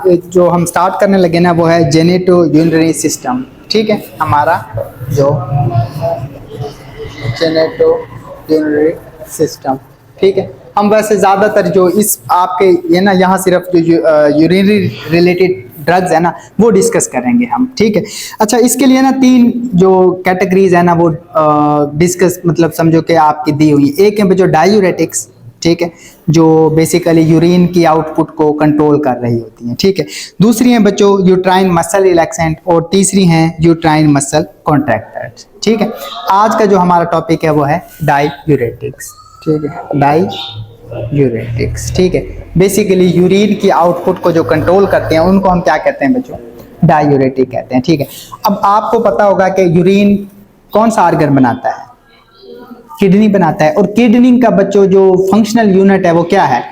जो हम स्टार्ट करने लगे ना वो है जेनेटो यूरिनरी सिस्टम। ठीक है, हमारा जो जेनेटो यूरिनरी सिस्टम। ठीक है, हम वैसे ज़्यादातर जो इस आपके ये ना यहाँ सिर्फ जो यूरिनरी रिलेटेड ड्रग्स है ना वो डिस्कस करेंगे हम। ठीक है, अच्छा इसके लिए ना 3 जो कैटेगरीज है ना वो डिस्कस मतलब समझो कि आपकी दी हुई। एक है जो डायूरेटिक्स, ठीक है, जो बेसिकली यूरिन की आउटपुट को कंट्रोल कर रही होती हैं। ठीक है, दूसरी हैं बच्चों यूट्राइन मसल रिलैक्सेंट और तीसरी हैं यूट्राइन मसल कॉन्ट्रैक्टर्स। ठीक है, आज का जो हमारा टॉपिक है वो है डायूरेटिक्स। ठीक है, डायूरेटिक्स। ठीक है, बेसिकली यूरिन की आउटपुट को जो कंट्रोल करते हैं उनको हम क्या कहते हैं बच्चों, डायूरेटिक कहते हैं। ठीक है, अब आपको पता होगा कि यूरिन कौन सा आर्गन बनाता है, किडनी बनाता है, और किडनी का बच्चों जो फंक्शनल यूनिट है वो क्या है,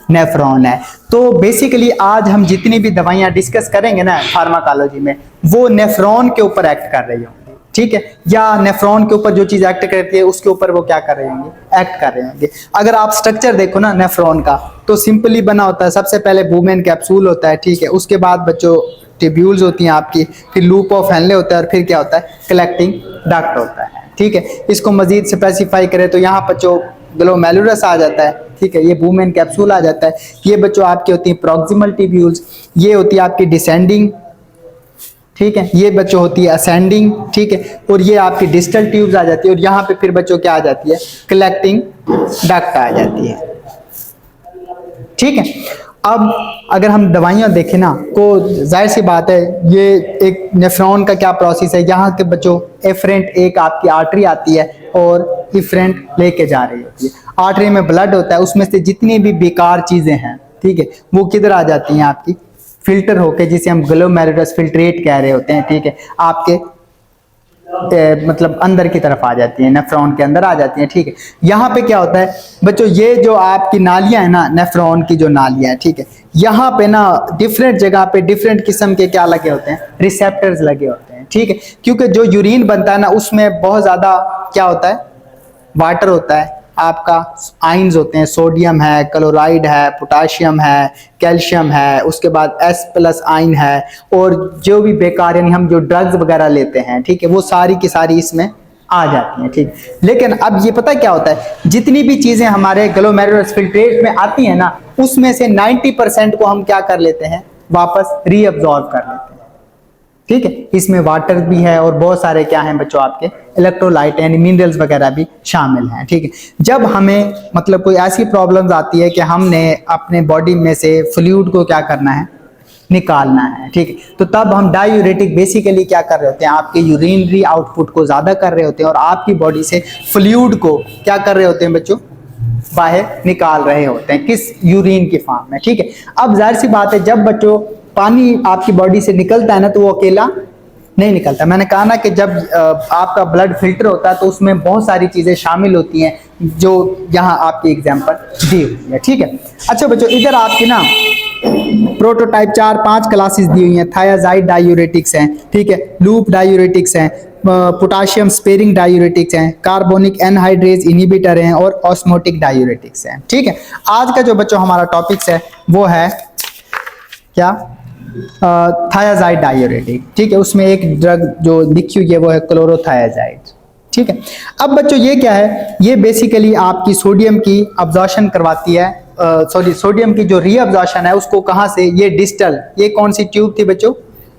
नेफ्रॉन है। तो बेसिकली आज हम जितनी भी दवाइयां डिस्कस करेंगे ना फार्माकोलॉजी में वो नेफ्रॉन के ऊपर एक्ट कर रही होंगी। ठीक है, या नेफ्रॉन के ऊपर जो चीज एक्ट करती है उसके ऊपर वो क्या कर रहे होंगे, एक्ट कर रहे होंगे। अगर आप स्ट्रक्चर देखो ना नेफ्रॉन का तो सिंपली बना होता है, सबसे पहले वुमेन कैप्सूल होता है। ठीक है, उसके बाद बच्चों ट्यूब्यूल्स होती हैं आपकी, फिर लूप ऑफ हेनले होता है और फिर क्या होता है, कलेक्टिंग डक्ट होता है। ठीक है, इसको मजीद स्पेसिफाई करें तो यहाँ बच्चों ग्लोमेरुलस आ जाता है। ठीक है, ये वुमेन कैप्सूल आ जाता है। ये बच्चों आपकी होती है प्रॉक्सिमल ट्यूब्यूल्स, ये होती है आपकी डिसेंडिंग। ठीक है, ये बच्चों होती है असेंडिंग। ठीक है, और ये आपकी डिस्टल ट्यूब्स आ जाती है, और यहाँ पे फिर बच्चों क्या आ जाती है, कलेक्टिंग डक्ट आ जाती है। ठीक है, अब अगर हम दवाइयाँ देखें ना तो जाहिर सी बात है ये एक नेफ्रॉन का क्या प्रोसेस है, यहाँ के बच्चों एफरेंट एक आपकी आर्टरी आती है और इफरेंट लेके जा रही होती है। आर्टरी में ब्लड होता है, उसमें से जितनी भी बेकार चीजें हैं, ठीक है, वो किधर आ जाती हैं, आपकी फिल्टर होके, जिसे हम ग्लोमेरुलस फिल्ट्रेट कह रहे होते हैं। ठीक है, आपके मतलब अंदर की तरफ आ जाती है, नेफ्रॉन के अंदर आ जाती है। ठीक है, यहाँ पे क्या होता है बच्चों, ये जो आपकी नालियां है ना, नेफ्रॉन की जो नालियां है, ठीक है, यहाँ पे ना डिफरेंट जगह पे डिफरेंट किस्म के क्या लगे होते हैं, रिसेप्टर्स लगे होते हैं। ठीक है, क्योंकि जो यूरिन बनता है ना उसमें बहुत ज्यादा क्या होता है, वाटर होता है, आपका आइंस होते हैं, सोडियम है, क्लोराइड है, पोटाशियम है, कैल्शियम है, उसके बाद S+ आइन है, और जो भी बेकार यानी हम जो ड्रग्स वगैरह लेते हैं, ठीक है, वो सारी की सारी इसमें आ जाती हैं। ठीक, लेकिन अब ये पता क्या होता है, जितनी भी चीजें हमारे ग्लोमेरुलस फिल्ट्रेट में आती हैं ना उसमें से 90% को हम क्या कर लेते हैं, वापस रीअब्सॉर्ब कर लेते हैं। ठीक है, इसमें वाटर भी है और बहुत सारे क्या हैं बच्चों आपके इलेक्ट्रोलाइट यानी मिनरल्स वगैरह भी शामिल हैं। ठीक है, जब हमें मतलब कोई ऐसी प्रॉब्लम्स आती है कि हमने अपने बॉडी में से फ्लूइड को क्या करना है, निकालना है। ठीक है, तो तब हम डायूरेटिक बेसिकली क्या कर रहे होते हैं, आपके यूरिनरी आउटपुट को ज्यादा कर रहे होते हैं और आपकी बॉडी से फ्लूइड को क्या कर रहे होते हैं बच्चों, बाहर निकाल रहे होते हैं, किस, यूरिन की फॉर्म में। ठीक है, अब जाहिर सी बात है जब बच्चों पानी आपकी बॉडी से निकलता है ना तो वो अकेला नहीं निकलता। मैंने कहा ना कि जब आपका ब्लड फिल्टर होता है तो उसमें बहुत सारी चीजें शामिल होती हैं जो यहाँ आपकी एग्जांपल दी हुई है। ठीक है, अच्छा बच्चों इधर आपकी ना प्रोटोटाइप 4-5 क्लासेस दी हुई हैं। थायाजाइड डायूरेटिक्स हैं, ठीक है, लूप डायूरेटिक्स हैं, पोटाशियम स्पेरिंग डायूरेटिक्स हैं, कार्बोनिक एनहाइड्रेज इनहिबिटर हैं और ऑस्मोटिक डायूरेटिक्स हैं। ठीक है, आज का जो बच्चों हमारा टॉपिक्स है वो है क्या, थायाजाइड डायूरेटिक। ठीक है, उसमें एक ड्रग जो लिखी हुई है वो है क्लोरोथायाजाइड। ठीक है, अब बच्चों ये क्या है, ये बेसिकली आपकी सोडियम की अब्जॉर्प्शन करवाती है, सोडियम की जो रीअब्जॉर्प्शन है उसको कहाँ से, ये डिस्टल, ये कौन सी ट्यूब थी बच्चों,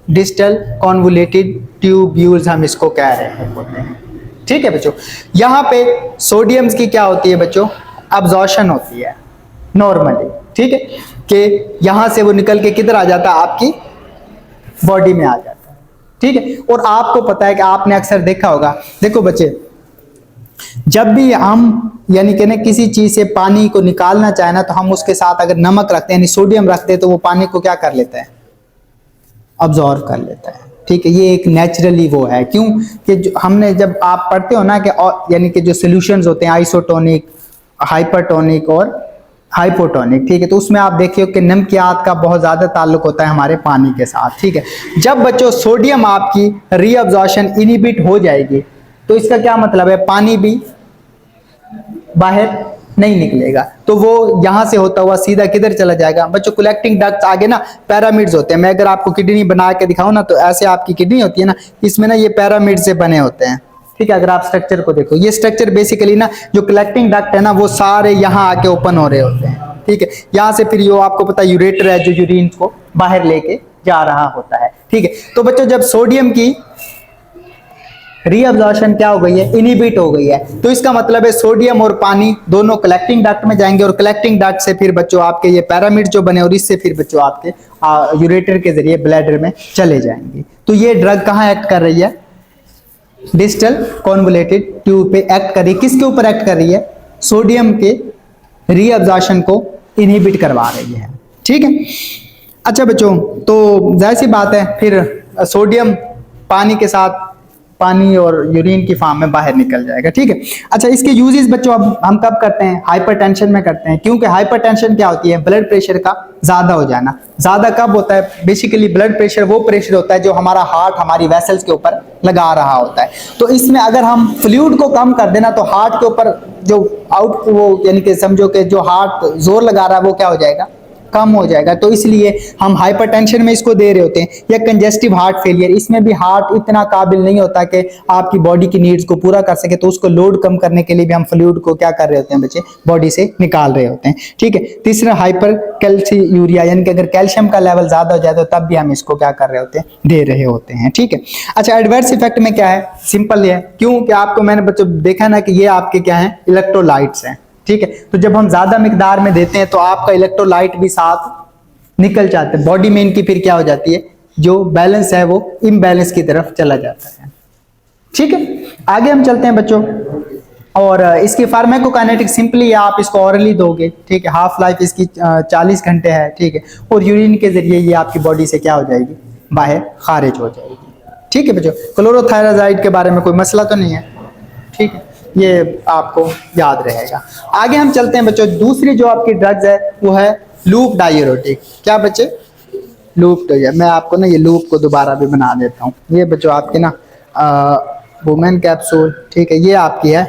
डिस्टल कॉन्वोल्यूटेड ट्यूब्यूल्स हम इसको कह रहे हैं। ठीक है बच्चों, यहाँ पे सोडियम की क्या होती है बच्चों, अब्जॉर्प्शन होती है नॉर्मली। ठीक है, कि यहां से वो निकल के किधर आ जाता है, आपकी बॉडी में आ जाता है। ठीक है, और आपको पता है कि आपने अक्सर देखा होगा, देखो बच्चे जब भी हम यानी कि किसी चीज से पानी को निकालना चाहे ना तो हम उसके साथ अगर नमक रखते हैं यानी सोडियम रखते हैं तो वो पानी को क्या कर लेता है, अब्जॉर्ब कर लेता है। ठीक है, ये एक नेचुरली वो है, क्यों कि हमने जब आप पढ़ते हो ना कि यानी कि जो सॉल्यूशंस होते हैं आइसोटोनिक, हाइपरटोनिक और हाइपोटोनिक, ठीक है, तो उसमें आप देखिए कि नमकियात का बहुत ज्यादा ताल्लुक होता है हमारे पानी के साथ। ठीक है, जब बच्चों सोडियम आपकी रीअब्जॉर्प्शन इनहिबिट हो जाएगी तो इसका क्या मतलब है, पानी भी बाहर नहीं निकलेगा, तो वो यहाँ से होता हुआ सीधा किधर चला जाएगा बच्चों, कलेक्टिंग डक्ट आगे ना पैरामिड्स होते हैं। मैं अगर आपको किडनी बना के दिखाऊं ना, तो ऐसे आपकी किडनी होती है ना, इसमें ना ये पैरामिड से बने होते हैं, ठीक है। अगर आप स्ट्रक्चर को देखो, ये स्ट्रक्चर बेसिकली ना जो कलेक्टिंग डक्ट है ना, वो सारे यहाँ आके ओपन हो रहे होते हैं, ठीक है। यहाँ से फिर ये आपको पता है यूरेटर है जो यूरिन को बाहर लेके जा रहा होता है, ठीक है। तो बच्चों जब सोडियम की रीअब्जॉर्प्शन क्या हो गई है, इनहिबिट हो गई है, तो इसका मतलब है सोडियम और पानी दोनों कलेक्टिंग डक्ट में जाएंगे, और कलेक्टिंग डक्ट से फिर बच्चों आपके ये पैरामिड जो बने, और इससे फिर बच्चों आपके यूरेटर के जरिए ब्लैडर में चले जाएंगे। तो ये ड्रग कहाँ एक्ट कर रही है, डिस्टल कॉन्वोलेटेड ट्यूब पे एक्ट कर रही है। किसके ऊपर एक्ट कर रही है, सोडियम के रीअब्जॉर्प्शन को इनहिबिट करवा रही है, ठीक है। अच्छा बच्चों, तो जाहिर सी बात है फिर सोडियम पानी के साथ, पानी और यूरिन की फॉर्म में बाहर निकल जाएगा, ठीक है। अच्छा, इसके यूजेस बच्चों अब हम कब करते हैं, हाइपरटेंशन में करते हैं, क्योंकि हाइपरटेंशन क्या होती है, ब्लड प्रेशर का ज्यादा हो जाना। ज्यादा कब होता है, बेसिकली ब्लड प्रेशर वो प्रेशर होता है जो हमारा हार्ट हमारी वेसल्स के ऊपर लगा रहा होता है। तो इसमें अगर हम फ्लूइड को कम कर देना, तो हार्ट के ऊपर जो वो यानी कि समझो कि जो हार्ट जोर लगा रहा है वो क्या हो जाएगा, कम हो जाएगा। तो इसलिए हम हाइपरटेंशन में इसको दे रहे होते हैं। या कंजेस्टिव हार्ट फेलियर, इसमें भी हार्ट इतना काबिल नहीं होता कि आपकी बॉडी की नीड्स को पूरा कर सके, तो उसको लोड कम करने के लिए भी हम फ्लूइड को क्या कर रहे होते हैं बच्चे, बॉडी से निकाल रहे होते हैं, ठीक है। तीसरा हाइपर कैल्शियूरिया, यानी कि अगर कैल्शियम का लेवल ज्यादा हो जाए तो तब भी हम इसको क्या कर रहे होते हैं, दे रहे होते हैं, ठीक है। अच्छा, एडवर्स इफेक्ट में क्या है, सिंपल है, क्योंकि आपको मैंने बच्चों देखा ना कि ये आपके क्या है, इलेक्ट्रोलाइट्स हैं, ठीक है। तो जब हम ज्यादा मिकदार में देते हैं तो आपका इलेक्ट्रोलाइट भी साथ निकल जाते हैं, बॉडी में इनकी फिर क्या हो जाती है, जो बैलेंस है वो इम्बैलेंस की तरफ चला जाता है, ठीक है। आगे हम चलते हैं बच्चों, और इसकी फार्माकोकाइनेटिक सिंपली आप इसको ऑरली दोगे, ठीक है। हाफ लाइफ इसकी 40 घंटे है, ठीक है। और यूरिन के जरिए ये आपकी बॉडी से क्या हो जाएगी, बाहर खारिज हो जाएगी, ठीक है बच्चों। क्लोरोथायराइड के बारे में कोई मसला तो नहीं है, ठीक है, ये आपको याद रहेगा। आगे हम चलते हैं बच्चों, दूसरी जो आपकी ड्रग्स है वो है लूप डायूरेटिक। क्या बच्चे, लूप डायूरेटिक। मैं आपको ना ये लूप को दोबारा भी बना देता हूँ। ये बच्चों आपके ना वुमेन कैप्सूल, ठीक है, ये आपकी है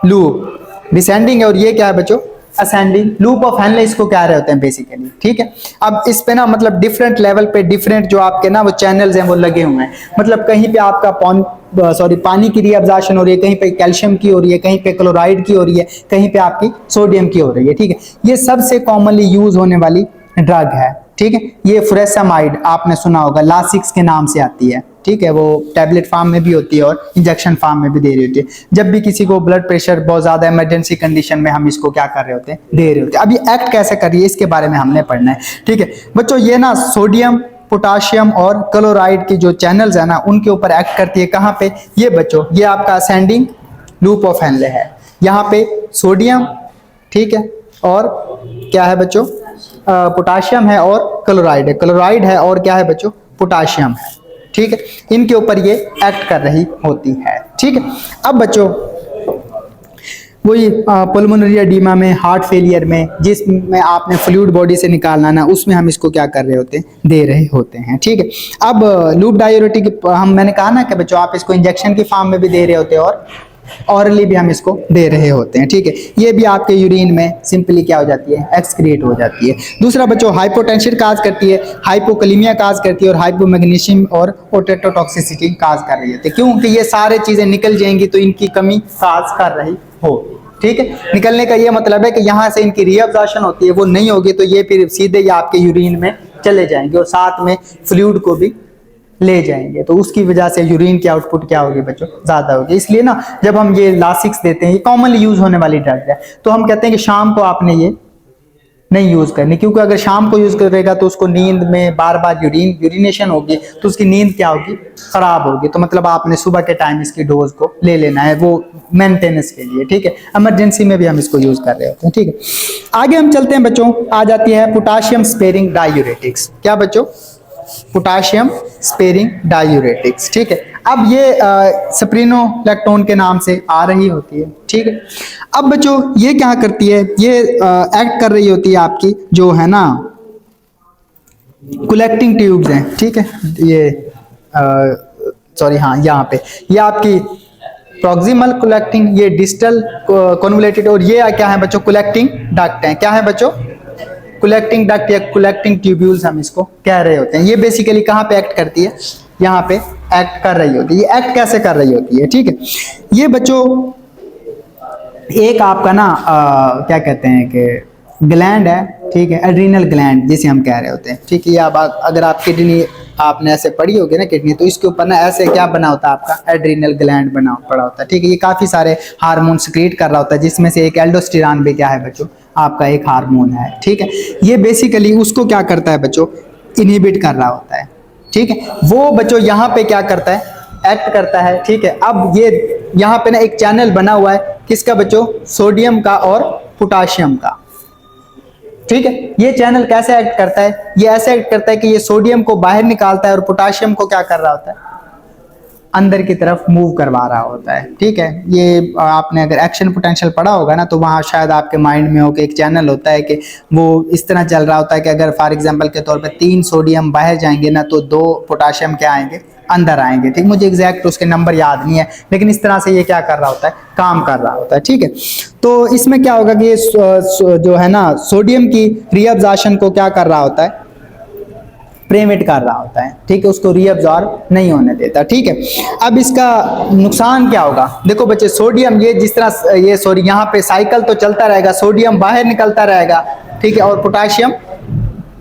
लूप डिसेंडिंग है, और ये क्या है बच्चों, असेंडिंग। लूप ऑफ हेनले इसको क्या रहे होते हैं बेसिकली, ठीक है। अब इस पे ना मतलब डिफरेंट लेवल पे डिफरेंट जो आपके ना वो चैनल्स हैं वो लगे हुए हैं। मतलब कहीं पे आपका पानी की रीअब्जॉर्प्शन हो रही है, कहीं पे कैल्शियम की हो रही है, कहीं पे क्लोराइड की हो रही है, कहीं पे आपकी सोडियम की हो रही है, ठीक है। ये सबसे कॉमनली यूज होने वाली ड्रग है, ठीक है। ये फुरेसामाइड आपने सुना होगा, लासिक्स के नाम से आती है, ठीक है। वो टैबलेट फॉर्म में भी होती है और इंजेक्शन फॉर्म में भी दे रही होती है। जब भी किसी को ब्लड प्रेशर बहुत ज्यादा इमरजेंसी कंडीशन में हम इसको क्या कर रहे होते हैं, दे रहे होते हैं। अब ये एक्ट कैसे कर रही है इसके बारे में हमने पढ़ना है, ठीक है बच्चों। ये ना सोडियम, पोटाशियम और क्लोराइड की जो चैनल्स है ना उनके ऊपर एक्ट करती है। कहाँ पे, ये बच्चों ये आपका असेंडिंग लूप ऑफ हेनले है। यहाँ पे सोडियम, ठीक है, और क्या है बच्चों, पोटाशियम है और क्लोराइड है, क्लोराइड है और क्या है बच्चों, पोटाशियम है, ठीक है। इनके ऊपर ये एक्ट कर रही होती है, ठीक है। अब बच्चों वही पल्मोनरी एडीमा में, हार्ट फेलियर में, जिसमें आपने फ्लूइड बॉडी से निकालना ना, उसमें हम इसको क्या कर रहे होते हैं, दे रहे होते हैं, ठीक है। अब लूप डायूरेटिक मैंने कहा ना कि बच्चों आप इसको इंजेक्शन की फॉर्म में भी दे रहे होते हैं और ऑरली भी हम इसको दे रहे होते हैं, ठीक है। ये भी आपके यूरिन में सिंपली क्या हो जाती है, एक्सक्रीट हो जाती है। दूसरा बच्चों हाइपोटेंशन काज करती है, हाइपोकलीमिया काज करती है, और हाइपोमैग्नीशियम और ओटेटोटॉक्सिसिटी काज कर रही होती है। क्योंकि ये सारे चीजें निकल जाएंगी तो इनकी कमी काज कर रही हो, ठीक है। निकलने का ये मतलब है कि यहाँ से इनकी रीअब्जॉर्प्शन होती है वो नहीं होगी, तो ये फिर सीधे ही आपके यूरिन में चले जाएंगे और साथ में फ्लूइड को भी ले जाएंगे। तो उसकी वजह से यूरिन की आउटपुट क्या होगी बच्चों, ज्यादा होगी। इसलिए ना जब हम ये लासिक्स देते हैं, ये कॉमनली यूज होने वाली ड्रग है, तो हम कहते हैं कि शाम को आपने ये नहीं यूज करनी, क्योंकि अगर शाम को यूज करेगा तो उसको नींद में बार बार यूरिनेशन होगी, तो उसकी नींद क्या होगी, खराब होगी। तो मतलब आपने सुबह के टाइम इसकी डोज को ले लेना है, वो मेंटेनेंस के लिए, ठीक है। इमरजेंसी में भी हम इसको यूज कर रहे होते हैं, ठीक है। आगे हम चलते हैं बच्चों, आ जाती है पोटाशियम स्पेयरिंग डायूरेटिक्स। क्या बच्चों, पोटाशियम स्पेयरिंग डायूरेटिक्स, ठीक है। अब ये स्प्रिनोलैक्टोन के नाम से आ रही होती है, ठीक है। अब बच्चों ये क्या करती है, ये एक्ट कर रही होती है आपकी जो है ना कलेक्टिंग ट्यूब्स हैं, ठीक है। ये सॉरी हाँ, यहाँ पे ये आपकी प्रॉक्सिमल कलेक्टिंग, ये डिस्टल कॉन्वोल्यूटेड, और ये क्या है बच्चों, कलेक्टिंग डक्ट है। क्या है बच्चों, कलेक्टिंग डक्ट या कलेक्टिंग ट्यूब्यूल्स हम इसको कह रहे होते हैं। ये बेसिकली कहाँ पे एक्ट करती है, यहाँ पे एक्ट कर रही होती है। ये एक्ट कैसे कर रही होती है, ठीक है। ये बच्चों एक आपका ना क्या कहते हैं कि ग्लैंड है, ठीक है, एड्रीनल ग्लैंड जिसे हम कह रहे होते हैं, ठीक है। ये अब अगर आप किडनी आपने ऐसे पढ़ी होगी ना किडनी, तो इसके ऊपर ना ऐसे क्या बना होता है, आपका एड्रीनल ग्लैंड बना पड़ा होता है, ठीक है। ये काफी सारे हार्मोन सिक्रीट कर रहा होता है, जिसमें से एक एल्डोस्टेरॉन भी क्या है बच्चों, आपका एक हार्मोन है, ठीक है। ये बेसिकली उसको क्या करता है बच्चों, इनहिबिट कर रहा होता है, ठीक है। वो बच्चों यहाँ पे क्या करता है, एक्ट करता है, ठीक है। अब ये यहाँ पे ना एक चैनल बना हुआ है, किसका बच्चों, सोडियम का और पोटाशियम का, ठीक है। ये चैनल कैसे एक्ट करता है, ये ऐसे एक्ट करता है कि ये सोडियम को बाहर निकालता है और पोटाशियम को क्या कर रहा होता है, अंदर की तरफ मूव करवा रहा होता है, ठीक है। ये आपने अगर एक्शन पोटेंशियल पढ़ा होगा ना, तो वहाँ शायद आपके माइंड में हो कि एक चैनल होता है कि वो इस तरह चल रहा होता है कि अगर फॉर एग्जांपल के तौर पे 3 सोडियम बाहर जाएंगे ना, तो 2 पोटाशियम क्या आएंगे, अंदर आएंगे, ठीक। मुझे एग्जैक्ट उसके नंबर याद नहीं है, लेकिन इस तरह से ये क्या कर रहा होता है, काम कर रहा होता है, ठीक है। तो इसमें क्या होगा कि ये जो है ना, सोडियम की रीअब्जॉर्प्शन को क्या कर रहा होता है, प्रिवेंट कर रहा होता है, ठीक है, उसको रीअब्जॉर्ब नहीं होने देता, ठीक है। अब इसका नुकसान क्या होगा, देखो बच्चे, सोडियम ये जिस तरह ये सॉरी यहाँ पे साइकिल तो चलता रहेगा, सोडियम बाहर निकलता रहेगा, ठीक है, और पोटाशियम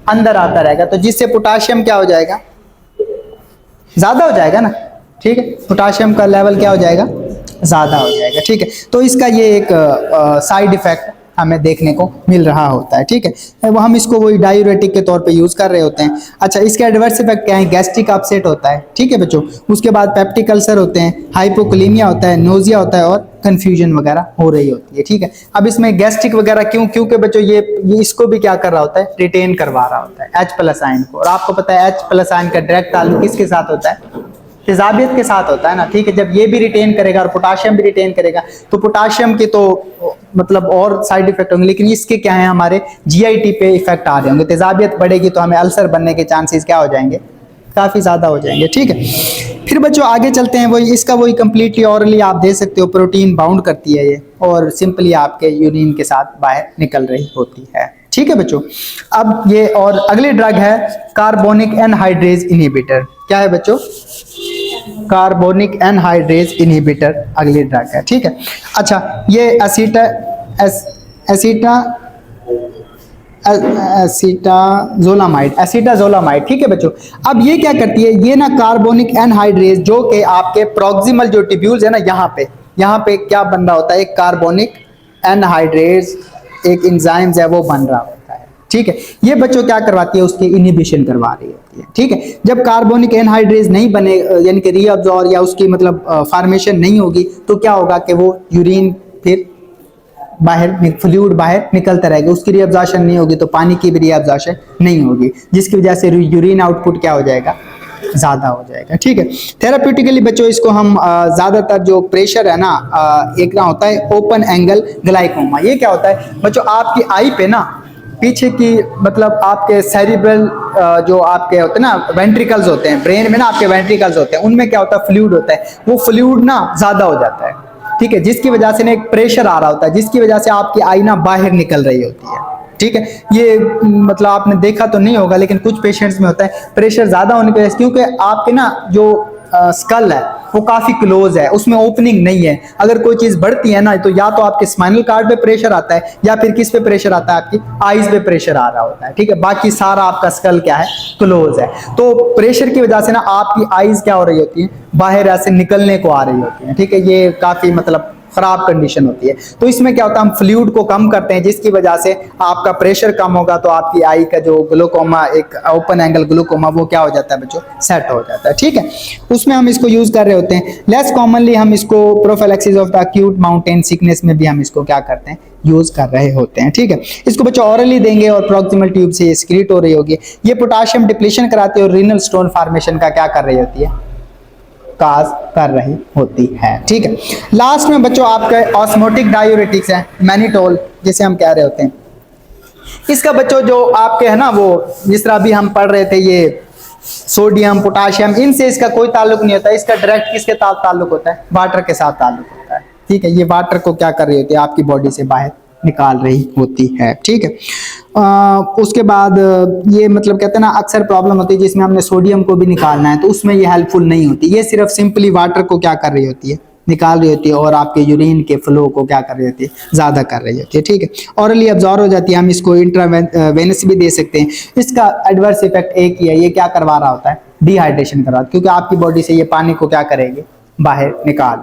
अंदर आता रहेगा, तो जिससे पोटाशियम क्या हो जाएगा, ज्यादा हो जाएगा ना, ठीक है। पोटाशियम का लेवल क्या हो जाएगा, ज्यादा हो जाएगा, ठीक है। तो इसका ये एक साइड इफेक्ट हमें देखने को मिल रहा होता है, ठीक है। वो हम इसको वही डायूरेटिक के तौर पे यूज कर रहे होते हैं। अच्छा, इसके एडवर्स इफेक्ट क्या है, गैस्ट्रिक अपसेट होता है, ठीक है बच्चों। उसके बाद पेप्टिक अल्सर होते हैं, हाइपोकलीमिया होता है, नोजिया होता है और कंफ्यूजन वगैरह हो रही होती है, ठीक है। अब इसमें गैस्ट्रिक वगैरह क्यों, क्योंकि बच्चों ये इसको भी क्या कर रहा होता है, रिटेन करवा रहा होता है H+ आयन को। और आपको पता है H+ आयन का डायरेक्ट ताल्लुक किसके साथ होता है, तेजाबियत के साथ होता है ना, ठीक है। जब ये भी रिटेन करेगा और पोटाशियम भी रिटेन करेगा, तो पोटाशियम के तो मतलब और साइड इफेक्ट होंगे, लेकिन इसके क्या है, हमारे GIT पे इफेक्ट आ रहे होंगे। तेजाबियत बढ़ेगी तो हमें अल्सर बनने के चांसेस क्या हो जाएंगे, काफी ज्यादा हो जाएंगे, ठीक है। फिर बच्चों आगे चलते हैं, वही इसका वही कंप्लीटली ऑरली आप दे सकते हो, प्रोटीन बाउंड करती है ये, और सिंपली आपके यूरिन के साथ बाहर निकल रही होती है, ठीक है बच्चों। अब ये और अगली ड्रग है कार्बोनिक एनहाइड्रेज इनहिबिटर। क्या है बच्चों, कार्बोनिक एनहाइड्रेज इनहिबिटर अगली ड्रग है, ठीक है। अच्छा, ये एसीटाजोलामाइड, ठीक है बच्चों। अब ये क्या करती है, ये ना कार्बोनिक एनहाइड्रेज जो कि आपके प्रॉक्सिमल जो ट्यूब्यूल्स है ना, यहाँ पे क्या बन रहा होता है, एक कार्बोनिक एनहाइड्रेज एक एंजाइम्स है वो बन रहा होता है, ठीक है। ये बच्चों क्या करवाती है, उसकी इनहिबिशन करवा रही होती है, ठीक है। जब कार्बोनिक एनहाइड्रेज नहीं बने, यानी कि रीअब्जॉर्ब या उसकी मतलब फॉर्मेशन नहीं होगी, तो क्या होगा कि वो यूरिन फिर बाहर फ्लूइड बाहर निकलता रहेगा, उसकी रीअब्जॉर्प्शन नहीं होगी, तो पानी की भी रीअब्जॉर्प्शन नहीं होगी, जिसकी वजह से यूरिन आउटपुट क्या हो जाएगा, ज्यादा हो जाएगा, ठीक है। थेराप्यूटिकली बच्चों इसको हम ज्यादातर जो प्रेशर है ना, एक ना होता है ओपन एंगल ग्लाइकोमा। ये क्या होता है बच्चों, आपकी आई पे ना पीछे की मतलब आपके सेरिब्रल जो आपके होते हैं ना वेंट्रिकल्स होते हैं, ब्रेन में ना आपके वेंट्रिकल्स होते हैं, उनमें क्या होता है, फ्लूइड होता है, वो फ्लूइड ना ज्यादा हो जाता है, ठीक है, जिसकी वजह से ना एक प्रेशर आ रहा होता है, जिसकी वजह से आपकी आई ना बाहर निकल रही होती है, ठीक है। ये मतलब आपने देखा तो नहीं होगा, लेकिन कुछ पेशेंट्स में होता है प्रेशर ज्यादा होने की वजह से, क्योंकि आपके ना जो स्कल है वो काफी क्लोज है, उसमें ओपनिंग नहीं है। अगर कोई चीज बढ़ती है ना, तो या तो आपके स्पाइनल कार्ड पे प्रेशर आता है, या फिर किस पे प्रेशर आता है, आपकी आईज पे प्रेशर आ रहा होता है, ठीक है। बाकी सारा आपका स्कल क्या है, क्लोज है। तो प्रेशर की वजह से ना आपकी आईज क्या हो रही होती है, बाहर ऐसे निकलने को आ रही होती है, ठीक है। ये काफी मतलब खराब कंडीशन होती है। तो इसमें क्या होता है, हम फ्लूइड को कम करते हैं, जिसकी वजह से आपका प्रेशर कम होगा, तो आपकी आई का जो ग्लूकोमा, एक ओपन एंगल ग्लूकोमा, वो क्या हो जाता है बच्चों, सेट हो जाता है, ठीक है। उसमें हम इसको यूज कर रहे होते हैं। लेस कॉमनली हम इसको prophylaxis of the acute mountain sickness में भी हम इसको क्या करते हैं, यूज कर रहे होते हैं, ठीक है। इसको बच्चों ऑरली देंगे और प्रॉक्सिमल ट्यूब से एक्सक्रीट हो रही होगी। ये पोटाशियम डिप्लीशन कराती है और रीनल स्टोन फॉर्मेशन का क्या कर रही होती है, काज कर रही होती है, ठीक है। लास्ट में बच्चों आपके ऑस्मोटिक डायूरेटिक्स है, मैनिटोल जिसे हम कह रहे होते हैं। इसका बच्चों जो आपके है ना, वो जिस तरह अभी हम पढ़ रहे थे, ये सोडियम, पोटाशियम, इनसे इसका कोई ताल्लुक नहीं होता, इसका डायरेक्ट किसके साथ ताल्लुक होता है, वाटर के साथ ताल्लुक होता है। ठीक है, ये वाटर को क्या कर रही होती है, आपकी बॉडी से बाहर निकाल रही होती है। ठीक है, उसके बाद ये मतलब कहते हैं ना, अक्सर प्रॉब्लम होती है जिसमें हमने सोडियम को भी निकालना है, तो उसमें ये हेल्पफुल नहीं होती, ये सिर्फ सिंपली वाटर को क्या कर रही होती है, निकाल रही होती है, और आपके यूरिन के फ्लो को क्या कर रही होती है, ज़्यादा कर रही होती है। ठीक है, ऑरली अब्जॉर्ब हो जाती है, हम इसको इंट्रावेनस भी दे सकते हैं। इसका एडवर्स इफेक्ट एक ही है, ये क्या करवा रहा होता है, डिहाइड्रेशन करवा, क्योंकि आपकी बॉडी से ये पानी को क्या करेगी, बाहर निकाल